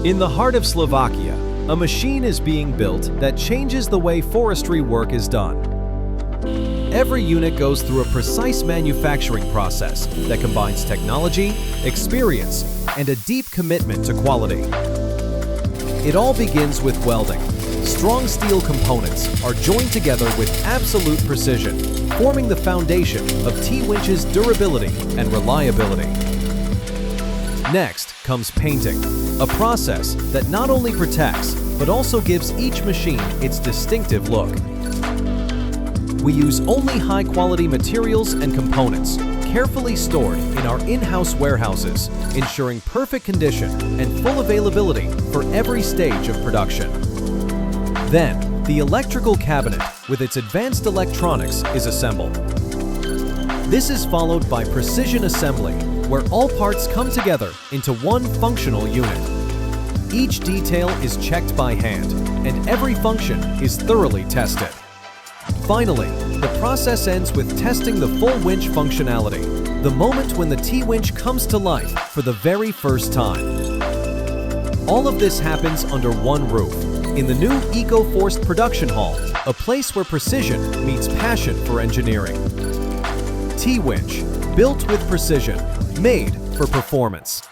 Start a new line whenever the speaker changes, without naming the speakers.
In the heart of Slovakia, a machine is being built that changes the way forestry work is done. Every unit goes through a precise manufacturing process that combines technology, experience, and a deep commitment to quality. It all begins with welding. Strong steel components are joined together with absolute precision, forming the foundation of T-WINCH's durability and reliability. Next comes painting, a process that not only protects, but also gives each machine its distinctive look. We use only high-quality materials and components, carefully stored in our in-house warehouses, ensuring perfect condition and full availability for every stage of production. Then, the electrical cabinet with its advanced electronics is assembled. This is followed by precision assembly, where all parts come together into one functional unit. Each detail is checked by hand, and every function is thoroughly tested. Finally, the process ends with testing the full winch functionality, the moment when the T-WINCH comes to life for the very first time. All of this happens under one roof, in the new ecoforst production hall, a place where precision meets passion for engineering. T-WINCH, built with precision, made for performance.